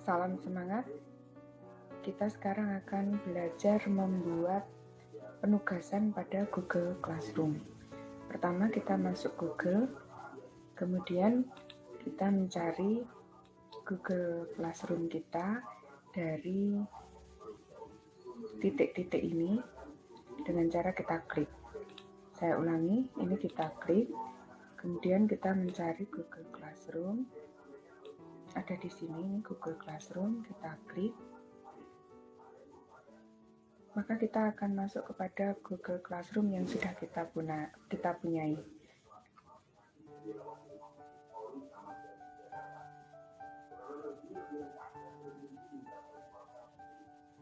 Salam semangat. Kita sekarang akan belajar membuat penugasan pada Google Classroom. Pertama kita masuk Google, kemudian kita mencari Google Classroom kita dari titik-titik ini dengan cara kita klik. Saya ulangi, ini kita klik, kemudian kita mencari Google Classroom. Ada di sini Google Classroom, kita klik. Maka kita akan masuk kepada Google Classroom yang sudah kita punyai.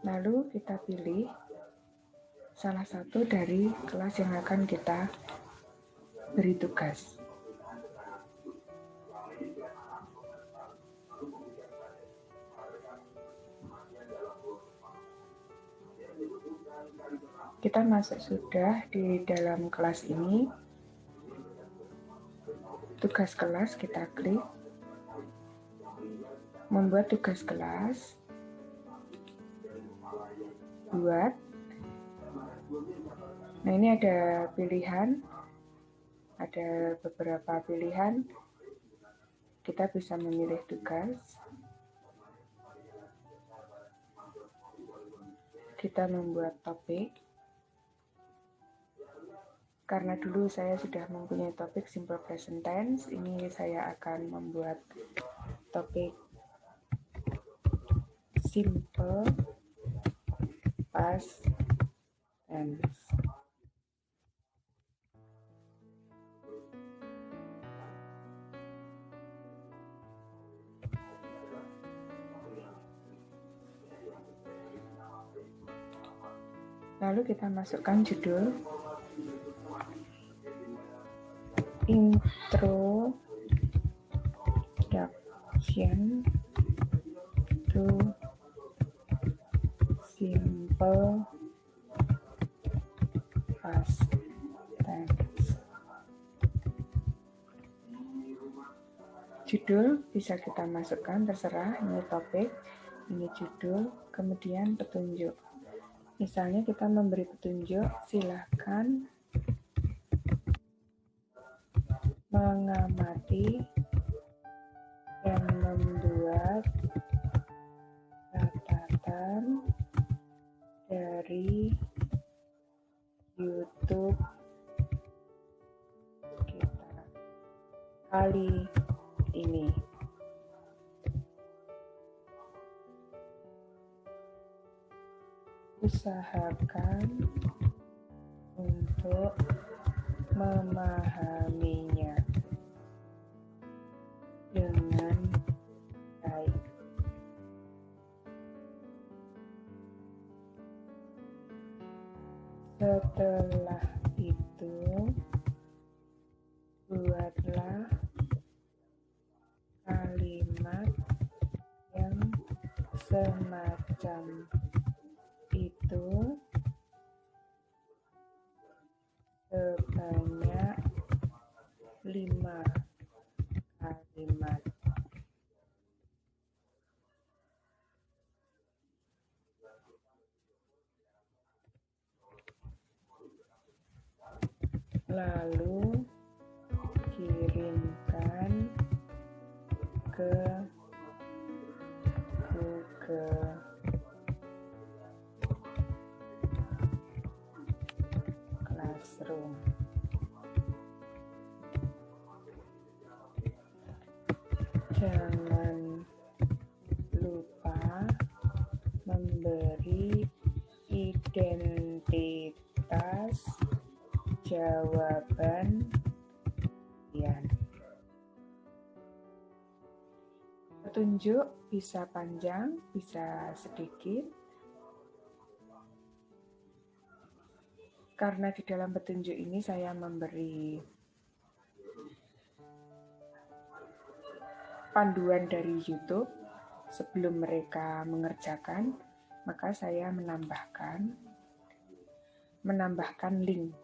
Lalu kita pilih salah satu dari kelas yang akan kita beri tugas. Kita masuk sudah di dalam kelas ini. Tugas kelas kita klik. Membuat tugas kelas. Buat. Nah, ini ada pilihan. Ada beberapa pilihan. Kita bisa memilih tugas. Kita membuat topik. Karena dulu saya sudah mempunyai topik simple present tense, ini saya akan membuat topik simple past tense. Lalu kita masukkan judul Introduction to Simple Past Tense. Judul bisa kita masukkan, terserah, ini topik, ini judul, kemudian petunjuk. Misalnya kita memberi petunjuk, silakan mengamati dan membuat catatan dari YouTube kita kali ini. Usahakan untuk memahaminya dengan baik. Setelah itu, buatlah kalimat yang semacam itu sebanyak 5 kalimat. Lalu kirimkan ke Google Classroom. Jangan lupa memberi identitas jawaban kalian. Petunjuk bisa panjang, bisa sedikit. Karena di dalam petunjuk ini saya memberi panduan dari YouTube sebelum mereka mengerjakan, maka saya menambahkan link.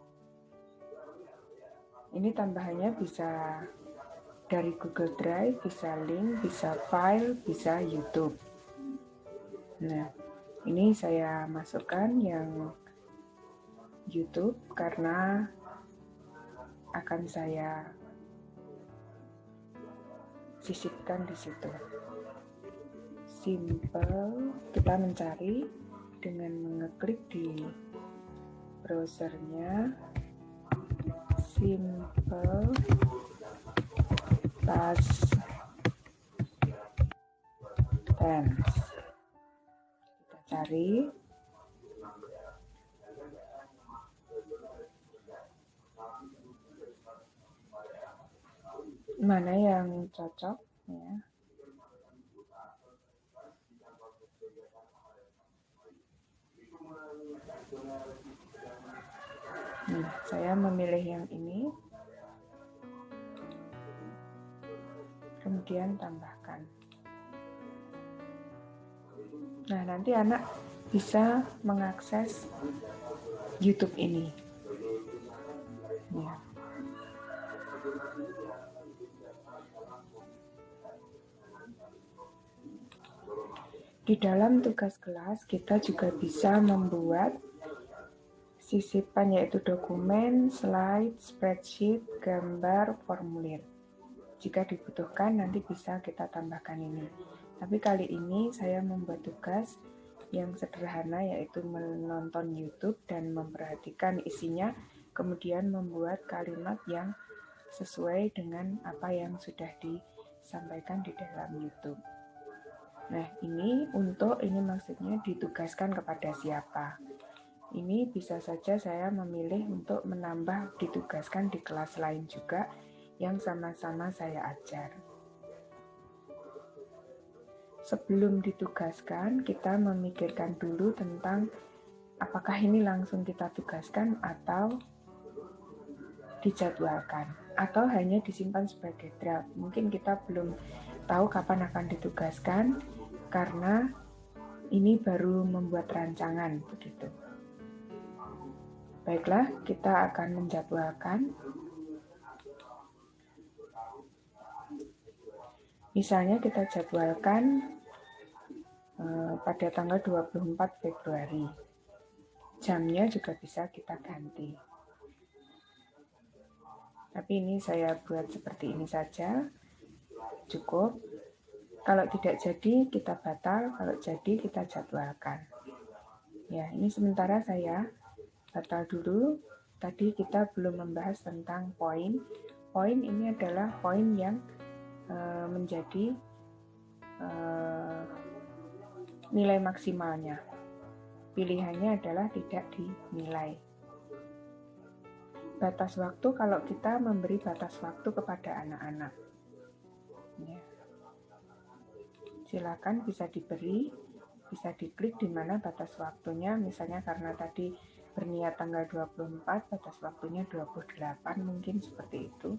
Ini tambahannya bisa dari Google Drive, bisa link, bisa file, bisa YouTube. Nah, ini saya masukkan yang YouTube karena akan saya sisipkan di situ. Simple, kita mencari dengan mengeklik di browsernya Simple Past Tense. Kita cari. Mana yang cocok ya. Saya memilih yang ini. Kemudian tambahkan. Nah, nanti anak bisa mengakses YouTube ini. Ya. Di dalam tugas kelas, kita juga bisa membuat sisipan, yaitu dokumen, slide, spreadsheet, gambar, formulir. Jika dibutuhkan, nanti bisa kita tambahkan ini. Tapi kali ini saya membuat tugas yang sederhana, yaitu menonton YouTube dan memperhatikan isinya, kemudian membuat kalimat yang sesuai dengan apa yang sudah disampaikan di dalam YouTube. Nah, ini maksudnya ditugaskan kepada siapa. Ini bisa saja saya memilih untuk menambah ditugaskan di kelas lain juga yang sama-sama saya ajar. Sebelum ditugaskan, kita memikirkan dulu tentang apakah ini langsung kita tugaskan atau dijadwalkan, atau hanya disimpan sebagai draft. Mungkin kita belum tahu kapan akan ditugaskan, karena ini baru membuat rancangan, begitu. Baiklah, kita akan menjadwalkan. Misalnya kita jadwalkan pada tanggal 24 Februari. Jamnya juga bisa kita ganti. Tapi ini saya buat seperti ini saja, cukup. Kalau tidak jadi, kita batal. Kalau jadi, kita jadwalkan. Ya, ini sementara saya batal dulu. Tadi kita belum membahas tentang poin. Poin ini adalah poin yang menjadi nilai maksimalnya. Pilihannya adalah tidak dinilai. Batas waktu, kalau kita memberi batas waktu kepada anak-anak. Ya. Silakan bisa diberi, bisa diklik di mana batas waktunya, misalnya karena tadi berniat tanggal 24, batas waktunya 28, mungkin seperti itu.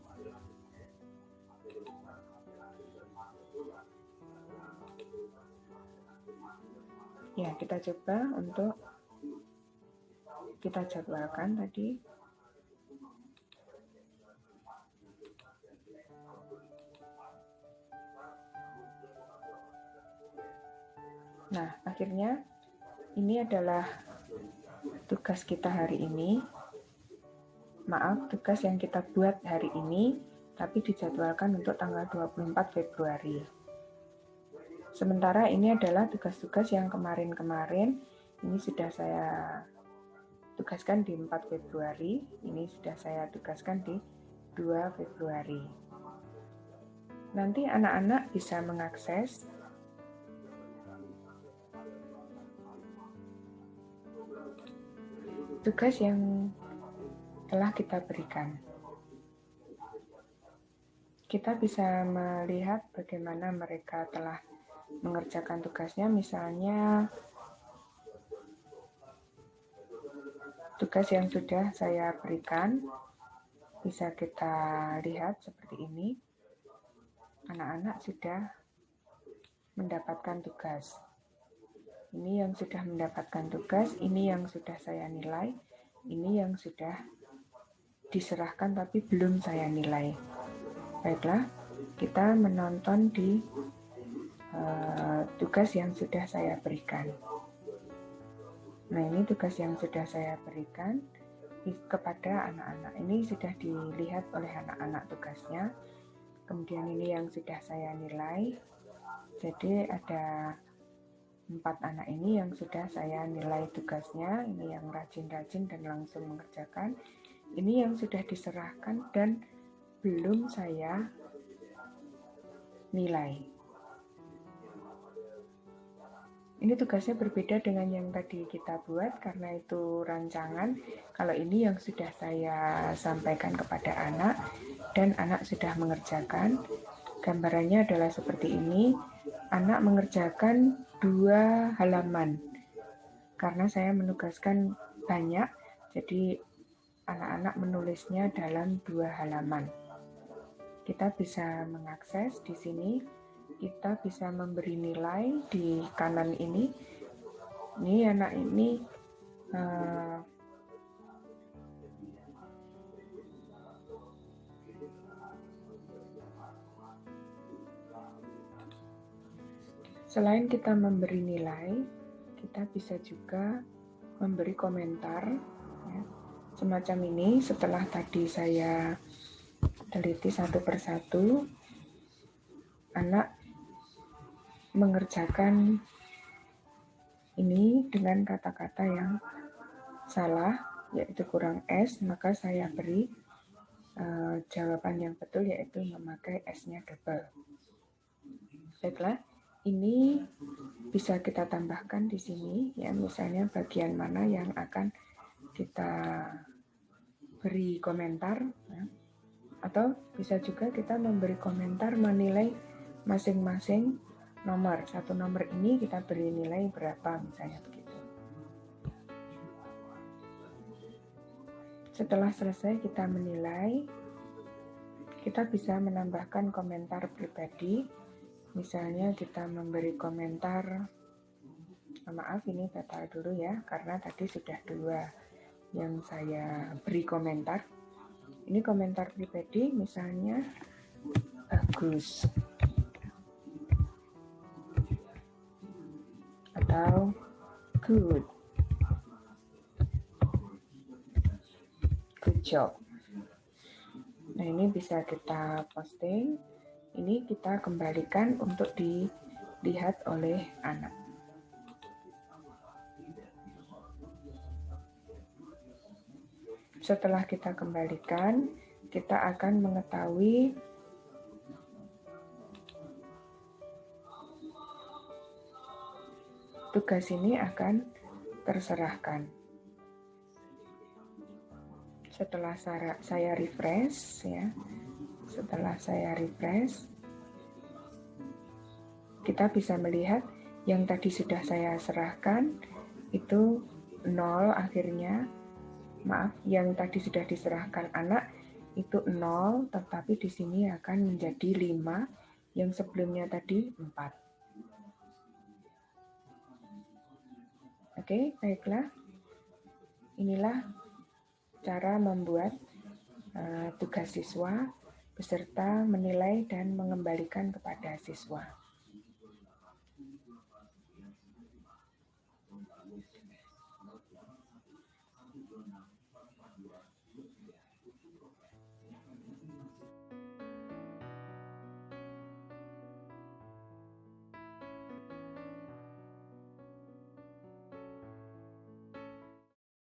Ya, kita coba untuk kita jadwalkan tadi. Nah, akhirnya ini adalah tugas kita hari ini. Maaf, tugas yang kita buat hari ini, tapi dijadwalkan untuk tanggal 24 Februari. Sementara ini adalah tugas-tugas yang kemarin-kemarin, ini sudah saya tugaskan di 4 Februari, ini sudah saya tugaskan di 2 Februari. Nanti anak-anak bisa mengakses tugas yang telah kita berikan. Kita bisa melihat bagaimana mereka telah mengerjakan tugasnya, misalnya tugas yang sudah saya berikan, bisa kita lihat seperti ini. Anak-anak sudah mendapatkan tugas. Ini yang sudah mendapatkan tugas, ini yang sudah saya nilai, ini yang sudah diserahkan tapi belum saya nilai. Baiklah, kita menonton di tugas yang sudah saya berikan. Nah, ini tugas yang sudah saya berikan kepada anak-anak. Ini sudah dilihat oleh anak-anak tugasnya. Kemudian ini yang sudah saya nilai. Jadi ada 4 anak ini yang sudah saya nilai tugasnya. Ini yang rajin-rajin dan langsung mengerjakan. Ini yang sudah diserahkan dan belum saya nilai. Ini tugasnya berbeda dengan yang tadi kita buat karena itu rancangan. Kalau ini yang sudah saya sampaikan kepada anak dan anak sudah mengerjakan. Gambarannya adalah seperti ini. Anak mengerjakan 2 halaman. Karena saya menugaskan banyak, jadi anak-anak menulisnya dalam 2 halaman. Kita bisa mengakses di sini. Kita bisa memberi nilai di kanan ini. Ini anak ini selain kita memberi nilai, kita bisa juga memberi komentar. Ya. Semacam ini, setelah tadi saya teliti satu persatu, anak mengerjakan ini dengan kata-kata yang salah, yaitu kurang S, maka saya beri jawaban yang betul, yaitu memakai S-nya double. Baiklah, ini bisa kita tambahkan di sini, ya, misalnya bagian mana yang akan kita beri komentar, ya. Atau bisa juga kita memberi komentar menilai masing-masing nomor. Satu nomor ini kita beri nilai berapa, misalnya begitu. Setelah selesai kita menilai, kita bisa menambahkan komentar pribadi. Misalnya kita memberi komentar, maaf ini batal dulu ya, karena tadi sudah 2 yang saya beri komentar. Ini komentar pribadi, misalnya bagus atau good job. Nah, ini bisa kita posting. Ini kita kembalikan untuk dilihat oleh anak. Setelah kita kembalikan, kita akan mengetahui tugas ini akan terserahkan. Setelah saya refresh, ya, kita bisa melihat yang tadi sudah saya serahkan itu 0 akhirnya. Maaf, yang tadi sudah diserahkan anak itu 0, tetapi di sini akan menjadi 5, yang sebelumnya tadi 4. Oke, baiklah. Inilah cara membuat tugas siswa beserta menilai dan mengembalikan kepada siswa.